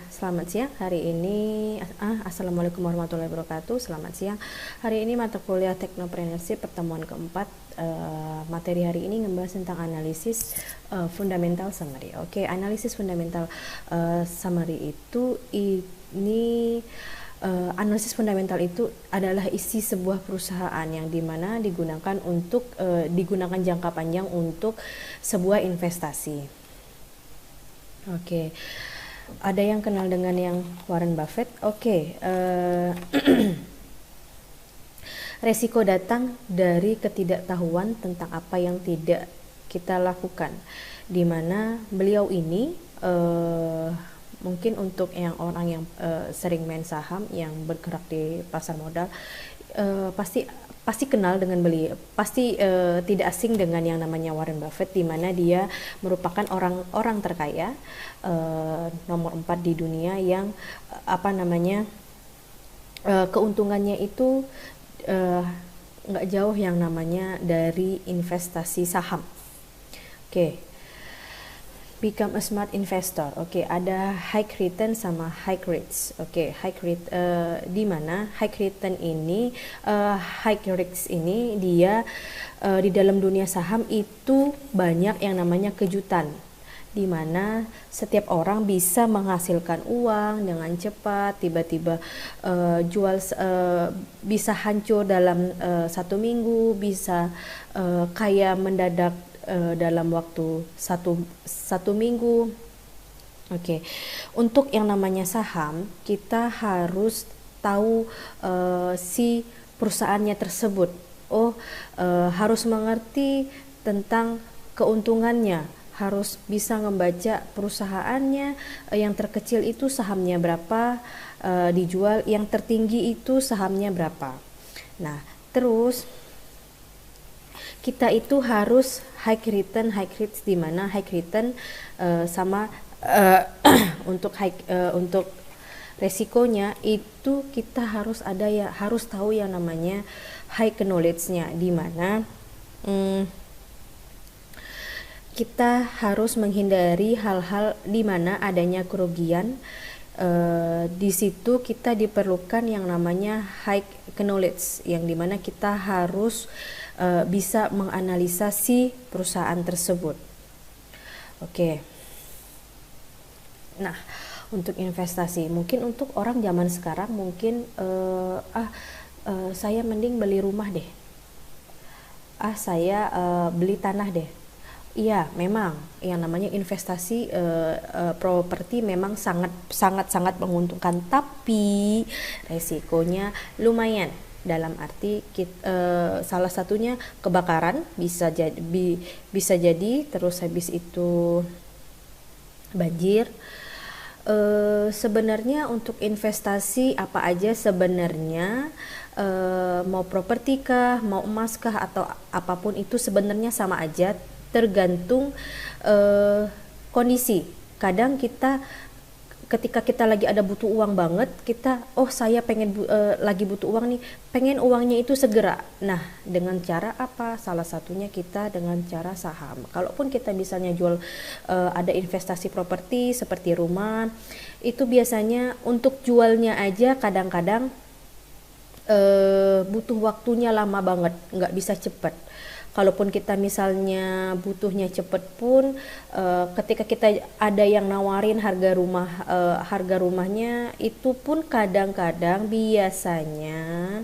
Selamat siang. Hari ini, Assalamualaikum warahmatullahi wabarakatuh. Selamat siang. Hari ini mata kuliah Technopreneurship pertemuan keempat. Materi hari ini ngebahas tentang analisis fundamental summary. Analisis fundamental summary itu analisis fundamental itu adalah isi sebuah perusahaan yang dimana digunakan untuk digunakan jangka panjang untuk sebuah investasi. Ada yang kenal dengan yang Warren Buffett? Resiko datang dari ketidaktahuan tentang apa yang tidak kita lakukan. Dimana beliau ini mungkin untuk yang orang yang sering main saham, yang bergerak di pasar modal, pasti kenal dengan beliau, pasti tidak asing dengan yang namanya Warren Buffett, di mana dia merupakan orang terkaya nomor 4 di dunia yang keuntungannya itu nggak jauh yang namanya dari investasi saham. Become a smart investor. Ada high return sama high risks. Di mana high return ini, high risks ini dia di dalam dunia saham itu banyak yang namanya kejutan, di mana setiap orang bisa menghasilkan uang dengan cepat, tiba-tiba bisa hancur dalam 1 minggu, bisa kaya mendadak dalam waktu satu minggu. Untuk yang namanya saham, kita harus tahu si perusahaannya tersebut. Harus mengerti tentang keuntungannya, harus bisa membaca perusahaannya. Yang terkecil itu sahamnya berapa dijual, yang tertinggi itu sahamnya berapa. Nah, terus kita itu harus high return, high risks, di mana high return sama untuk resikonya itu kita harus tahu yang namanya high knowledge-nya, di mana kita harus menghindari hal-hal di mana adanya kerugian. Di situ kita diperlukan yang namanya high knowledge, yang dimana kita harus bisa menganalisa si perusahaan tersebut. Nah, untuk investasi, mungkin untuk orang zaman sekarang mungkin saya mending beli rumah deh, saya beli tanah deh. Iya, memang yang namanya investasi properti memang sangat menguntungkan, tapi resikonya lumayan. Dalam arti salah satunya kebakaran bisa jadi, terus habis itu banjir. Sebenarnya untuk investasi apa aja sebenarnya, mau properti kah, mau emas kah, atau apapun itu sebenarnya sama aja, tergantung kondisi. Kadang ketika kita lagi ada butuh uang banget, saya pengen lagi butuh uang nih, pengen uangnya itu segera. Nah, dengan cara apa? Salah satunya kita dengan cara saham. Kalaupun kita misalnya jual ada investasi properti seperti rumah, itu biasanya untuk jualnya aja kadang-kadang butuh waktunya lama banget, nggak bisa cepet. Kalaupun kita misalnya butuhnya cepet pun, ketika kita ada yang nawarin harga rumahnya itu pun kadang-kadang biasanya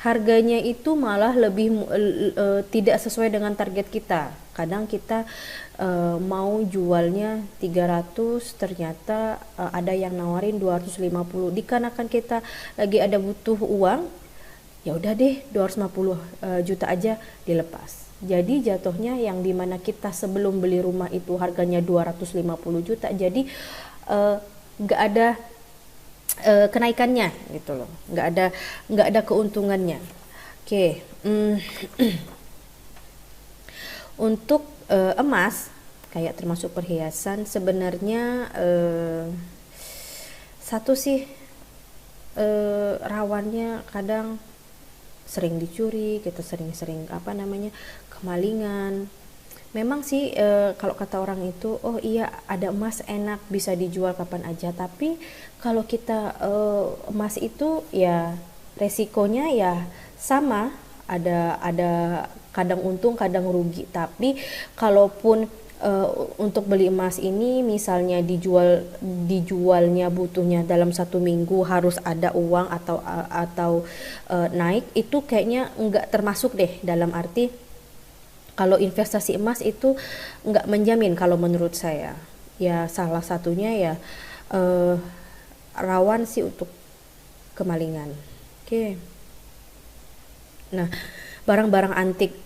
harganya itu malah lebih tidak sesuai dengan target kita. Kadang kita mau jualnya 300, ternyata ada yang nawarin 250. Dikarenakan kita lagi ada butuh uang, ya udah deh 250 juta aja dilepas. Jadi jatuhnya yang dimana kita sebelum beli rumah itu harganya 250 juta, jadi nggak ada kenaikannya gitu loh, nggak ada keuntungannya. Untuk emas, kayak termasuk perhiasan, sebenarnya satu sih rawannya kadang sering dicuri, kita sering kemalingan. Memang sih kalau kata orang itu, oh iya ada emas enak bisa dijual kapan aja. Tapi kalau kita emas itu ya resikonya ya sama, ada kadang untung kadang rugi. Tapi kalaupun untuk beli emas ini misalnya dijualnya butuhnya dalam 1 minggu harus ada uang atau naik, itu kayaknya nggak termasuk deh, dalam arti kalau investasi emas itu nggak menjamin kalau menurut saya. Ya salah satunya ya eh, rawan sih untuk kemalingan. Oke. Nah, barang-barang antik.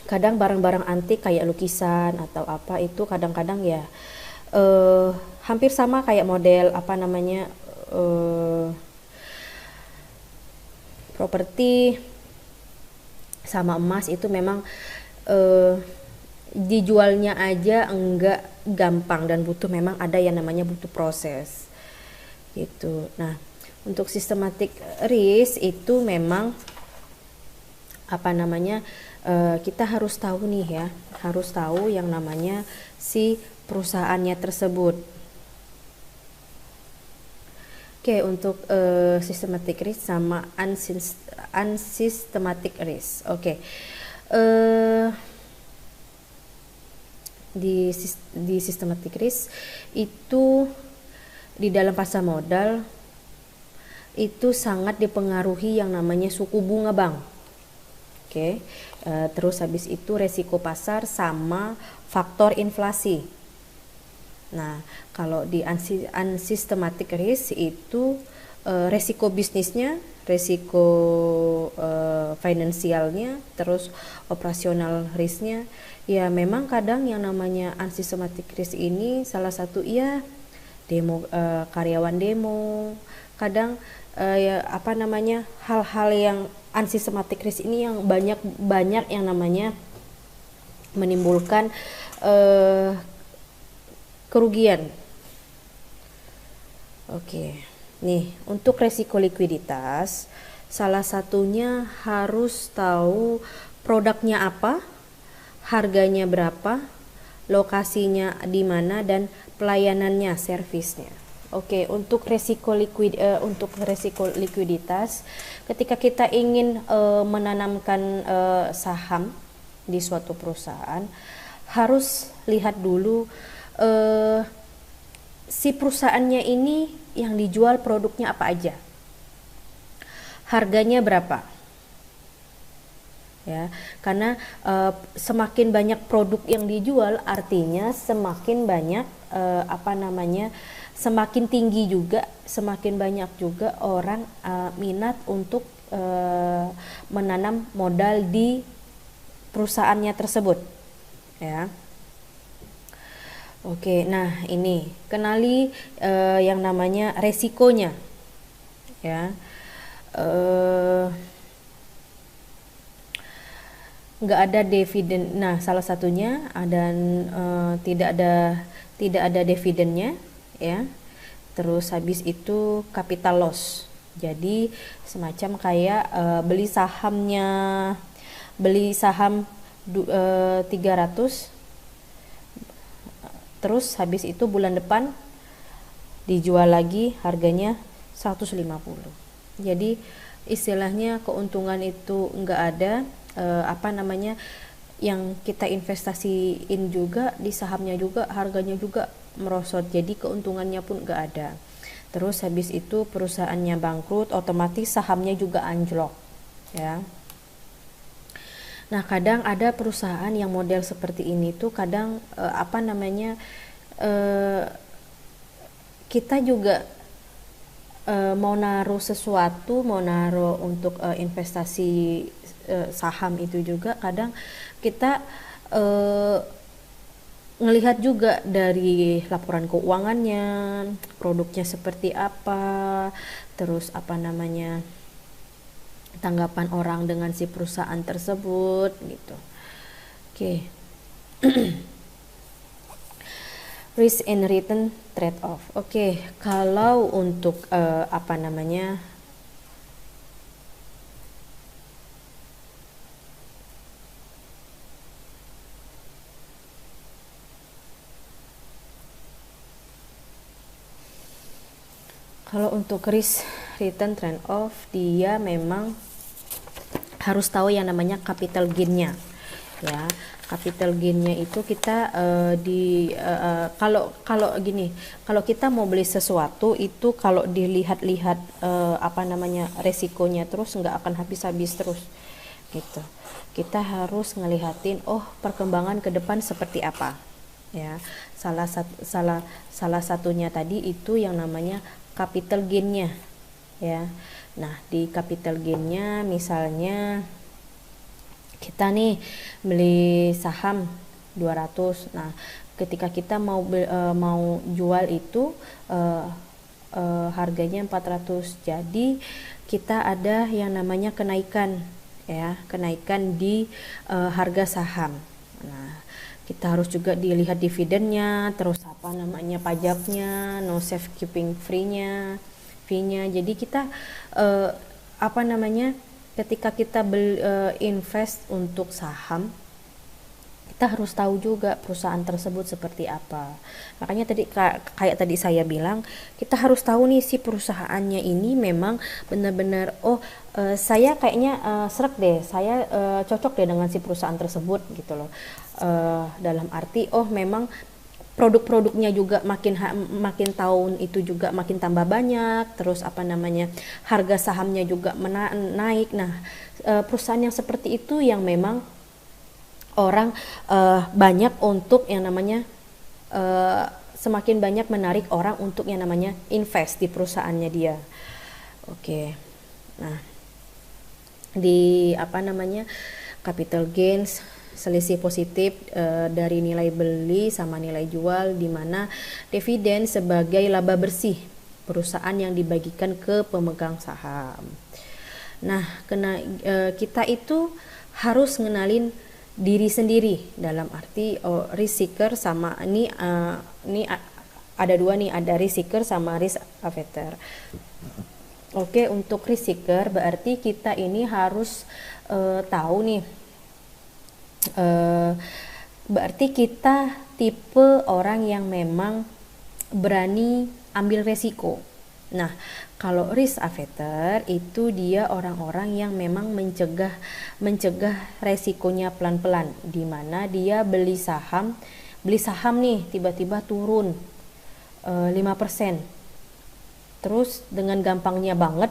Kadang barang-barang antik kayak lukisan atau apa itu kadang-kadang ya eh, hampir sama kayak model apa namanya properti sama emas itu memang eh, dijualnya aja enggak gampang dan butuh, memang ada yang namanya butuh proses gitu. Nah, untuk systematic risk itu memang apa namanya kita harus tahu nih ya, harus tahu yang namanya si perusahaannya tersebut. Oke, untuk systematic risk sama unsystematic risk. Oke. Di systematic risk itu di dalam pasar modal itu sangat dipengaruhi yang namanya suku bunga bank. Oke. Terus habis itu resiko pasar sama faktor inflasi. Nah, kalau di unsystematic risk itu resiko bisnisnya, resiko finansialnya, terus operasional risknya. Ya memang kadang yang namanya unsystematic risk ini salah satu ya demo, karyawan demo, kadang ya apa namanya hal-hal yang unsystematic risk ini yang banyak yang namanya menimbulkan kerugian. Oke. Nih, untuk resiko likuiditas, salah satunya harus tahu produknya apa, harganya berapa, lokasinya di mana, dan pelayanannya, servisnya. Oke, untuk resiko likuiditas, ketika kita ingin menanamkan saham di suatu perusahaan, harus lihat dulu si perusahaannya ini yang dijual produknya apa aja, harganya berapa, ya. Karena semakin banyak produk yang dijual artinya semakin banyak semakin tinggi juga, semakin banyak juga orang minat untuk menanam modal di perusahaannya tersebut, ya. Oke, nah ini kenali yang namanya resikonya, ya. Nggak ada dividen. Nah, salah satunya tidak ada dividennya, ya. Terus habis itu capital loss. Jadi semacam kayak beli saham 300, terus habis itu bulan depan dijual lagi harganya 150. Jadi istilahnya keuntungan itu enggak ada, yang kita investasiin juga di sahamnya juga harganya juga merosot, jadi keuntungannya pun enggak ada. Terus habis itu perusahaannya bangkrut, otomatis sahamnya juga anjlok, ya. Nah, kadang ada perusahaan yang model seperti ini tuh kadang kita juga mau naruh sesuatu, mau naruh untuk investasi saham itu juga kadang kita ngelihat juga dari laporan keuangannya, produknya seperti apa, terus tanggapan orang dengan si perusahaan tersebut gitu. Oke. Risk and return trade off. Oke, kalau untuk Kalau untuk risk return trade off, dia memang harus tahu yang namanya capital gain-nya ya. Capital gain-nya itu kita kalau gini, kalau kita mau beli sesuatu itu kalau dilihat-lihat resikonya terus nggak akan habis-habis terus gitu. Kita harus ngelihatin perkembangan ke depan seperti apa ya. Salah satunya tadi itu yang namanya capital gain-nya ya. Nah, di capital gain-nya misalnya kita nih beli saham 200. Nah, ketika kita mau jual itu harganya 400. Jadi kita ada yang namanya kenaikan ya, kenaikan di harga saham. Nah, kita harus juga dilihat dividennya, terus pajaknya, no safe keeping fee-nya. Jadi kita ketika kita invest untuk saham, kita harus tahu juga perusahaan tersebut seperti apa. Makanya tadi kayak tadi saya bilang, kita harus tahu nih si perusahaannya ini memang benar-benar saya kayaknya srek deh, saya cocok deh dengan si perusahaan tersebut gitu loh. Dalam arti memang produk-produknya juga makin tahun itu juga makin tambah banyak, terus harga sahamnya juga naik. Nah, perusahaan yang seperti itu yang memang orang banyak untuk yang namanya semakin banyak menarik orang untuk yang namanya invest di perusahaannya dia. Oke. Nah, di capital gains, selisih positif dari nilai beli sama nilai jual, di mana dividen sebagai laba bersih perusahaan yang dibagikan ke pemegang saham. Nah, kita itu harus ngenalin diri sendiri, dalam arti risk seeker sama ini ada dua nih, ada risk seeker sama risk averter. Oke, untuk risk seeker berarti kita ini harus tahu nih, berarti kita tipe orang yang memang berani ambil resiko. Nah, kalau risk averter itu dia orang-orang yang memang mencegah resikonya pelan-pelan, di mana dia beli saham nih tiba-tiba turun 5%. Terus dengan gampangnya banget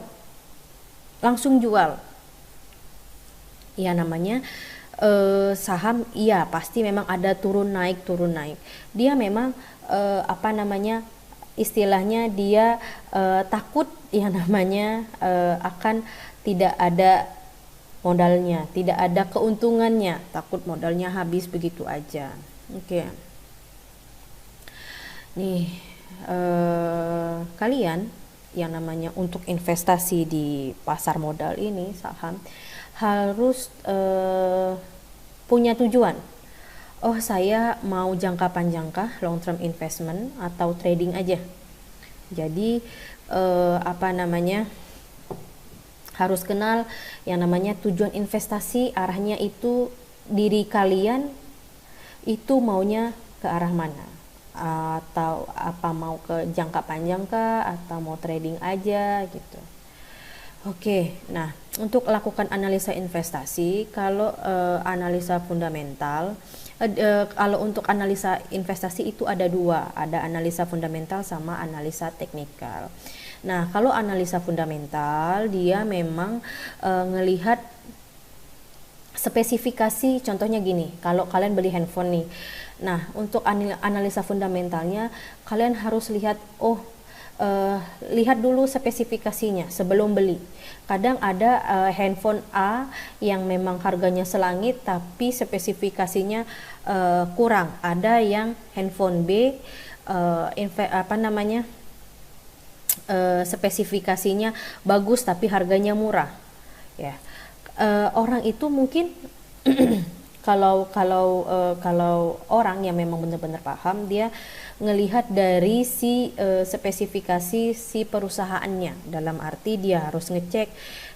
langsung jual. Ya namanya saham, iya pasti memang ada turun naik. Dia memang istilahnya dia takut yang namanya akan tidak ada modalnya, tidak ada keuntungannya, takut modalnya habis begitu aja. Oke. Nih kalian yang namanya untuk investasi di pasar modal ini saham harus punya tujuan. Saya mau jangka panjang kah, long term investment atau trading aja. Jadi harus kenal yang namanya tujuan investasi, arahnya itu diri kalian itu maunya ke arah mana, atau mau ke jangka panjang kah atau mau trading aja gitu. Oke, nah untuk lakukan analisa investasi, kalau analisa fundamental, kalau untuk analisa investasi itu ada dua, ada analisa fundamental sama analisa teknikal. Nah, kalau analisa fundamental dia memang ngelihat spesifikasi, contohnya gini, kalau kalian beli handphone nih, nah untuk analisa fundamentalnya kalian harus lihat lihat dulu spesifikasinya sebelum beli. Kadang ada handphone A yang memang harganya selangit tapi spesifikasinya kurang. Ada yang handphone B spesifikasinya bagus tapi harganya murah. Ya, orang itu mungkin Kalau orang yang memang benar-benar paham, dia ngelihat dari spesifikasi si perusahaannya, dalam arti dia harus ngecek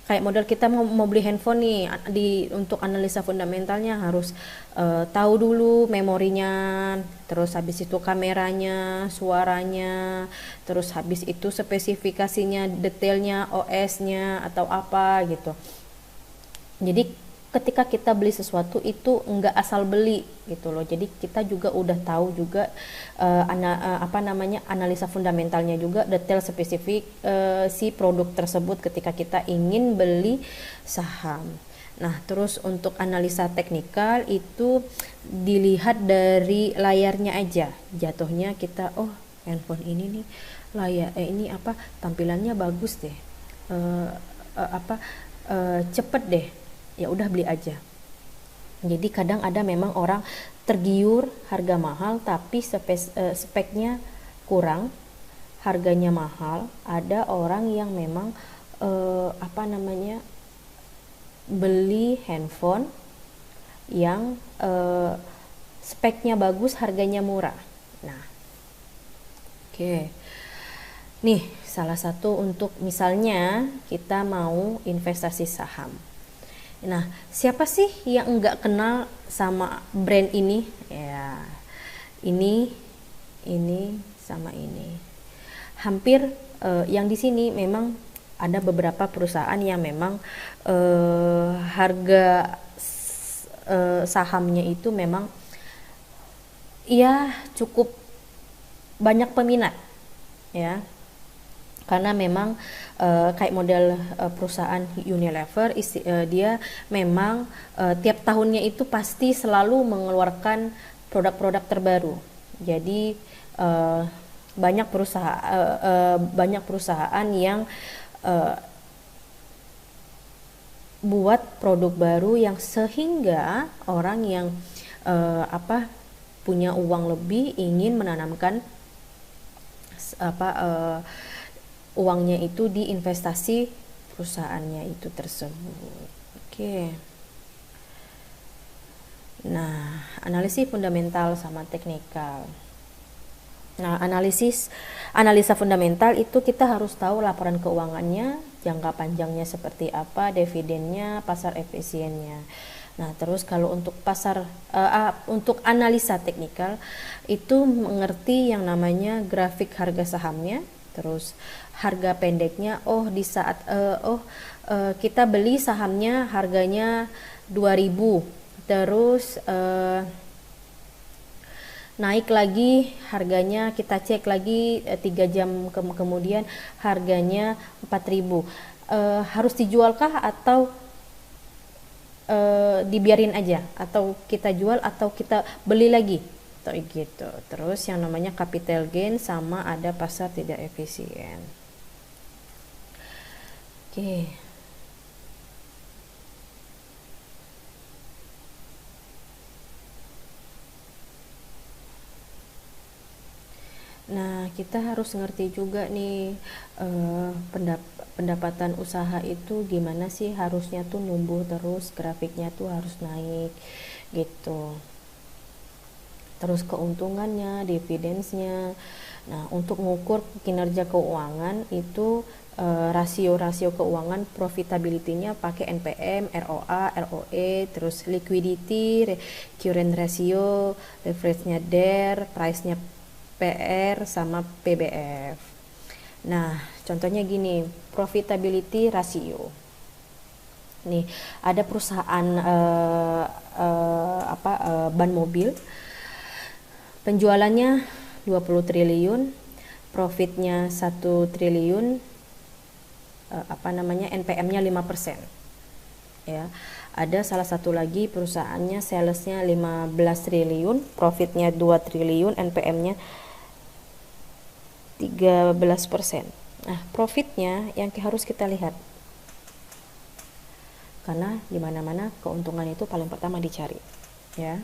kayak model kita mau beli handphone nih, untuk analisa fundamentalnya harus tahu dulu memorinya, terus habis itu kameranya, suaranya, terus habis itu spesifikasinya, detailnya, OS-nya atau apa gitu. Jadi ketika kita beli sesuatu itu enggak asal beli gitu loh. Jadi kita juga udah tahu juga analisa fundamentalnya juga, detail spesifik si produk tersebut ketika kita ingin beli saham. Nah, terus untuk analisa teknikal itu dilihat dari layarnya aja. Jatuhnya kita, oh handphone ini nih ini apa, tampilannya bagus deh. Cepet deh, ya udah beli aja. Jadi kadang ada memang orang tergiur harga mahal tapi speknya kurang, harganya mahal. Ada orang yang memang beli handphone yang speknya bagus, harganya murah. Nah, oke. Nih, salah satu untuk misalnya kita mau investasi saham. Nah, siapa sih yang enggak kenal sama brand ini? Ya, ini sama ini. Hampir yang di sini memang ada beberapa perusahaan yang memang harga sahamnya itu memang ya cukup banyak peminat, ya. Karena memang kayak model perusahaan Unilever, dia memang tiap tahunnya itu pasti selalu mengeluarkan produk-produk terbaru. Jadi banyak perusahaan yang buat produk baru yang sehingga orang yang punya uang lebih ingin menanamkan uangnya itu di investasi perusahaannya itu tersebut. Oke. Nah, analisis fundamental sama teknikal. Nah, analisa fundamental itu kita harus tahu laporan keuangannya, jangka panjangnya seperti apa, dividennya, pasar efisiennya. Nah, terus kalau untuk untuk analisa teknikal itu mengerti yang namanya grafik harga sahamnya, terus harga pendeknya, di saat kita beli sahamnya harganya 2000, terus naik lagi harganya, kita cek lagi 3 jam kemudian harganya 4000. Harus dijualkah atau dibiarin aja, atau kita jual atau kita beli lagi gitu. Terus yang namanya capital gain sama ada pasar tidak efisien. Oke. Nah, kita harus ngerti juga nih pendapatan usaha itu gimana sih, harusnya tuh numbuh terus, grafiknya tuh harus naik gitu. Terus keuntungannya, dividensnya. Nah, untuk mengukur kinerja keuangan itu rasio-rasio keuangan, profitability-nya pakai NPM, ROA, ROE, terus liquidity, current ratio, leverage-nya DER, price-nya PR sama PBF. Nah, contohnya gini, profitability ratio. Nih, ada perusahaan ban mobil, penjualannya 20 triliun, profitnya 1 triliun, NPM-nya 5%. Ya. Ada salah satu lagi perusahaannya salesnya 15 triliun, profitnya 2 triliun, NPM-nya 13%. Nah, profitnya yang harus kita lihat. Karena di mana-mana keuntungan itu paling pertama dicari, ya.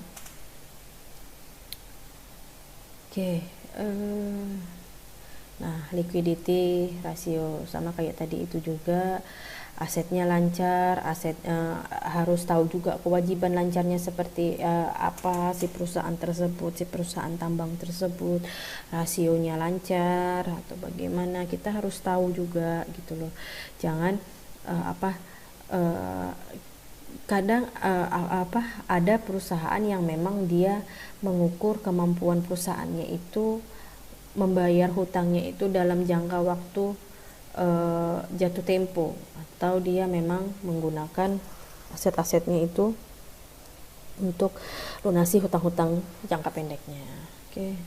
Oke, nah liquidity rasio sama kayak tadi itu juga. asetnya lancar, harus tahu juga kewajiban lancarnya seperti apa si perusahaan tersebut, si perusahaan tambang tersebut, rasionya lancar atau bagaimana, kita harus tahu juga gitu loh. Jangan kadang ada perusahaan yang memang dia mengukur kemampuan perusahaannya itu membayar hutangnya itu dalam jangka waktu jatuh tempo, atau dia memang menggunakan aset-asetnya itu untuk lunasi hutang-hutang jangka pendeknya. Oke.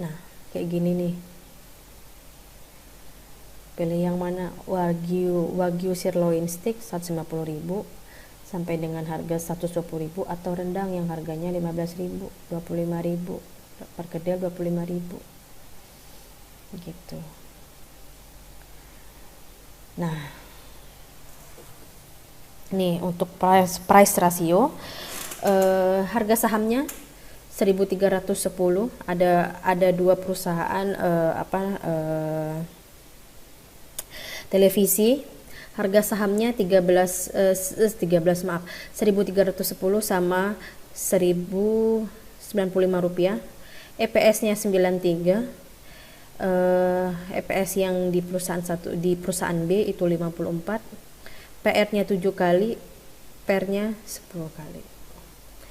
Nah, kayak gini nih. Pilih yang mana? Wagyu sirloin steak 150.000 sampai dengan harga 120.000, atau rendang yang harganya 15.000, 25.000, perkedel 25.000 gitu. Nah, nih untuk price rasio, harga sahamnya 1.310. Ada dua perusahaan televisi, harga sahamnya 1.310 sama 1.095 rupiah. EPS-nya 93. EPS yang di perusahaan B itu 54. PR-nya 7 kali, PER-nya 10 kali.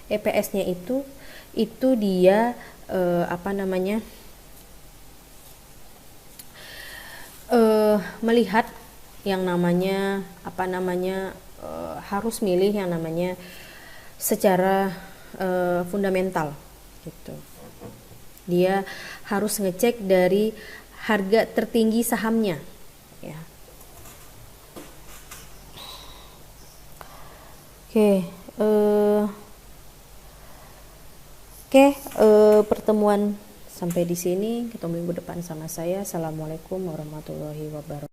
EPS-nya itu dia melihat yang namanya harus milih yang namanya secara fundamental gitu. Dia harus ngecek dari harga tertinggi sahamnya ya. Pertemuan sampai di sini. Ketemu minggu depan sama saya. Assalamualaikum warahmatullahi wabarakatuh.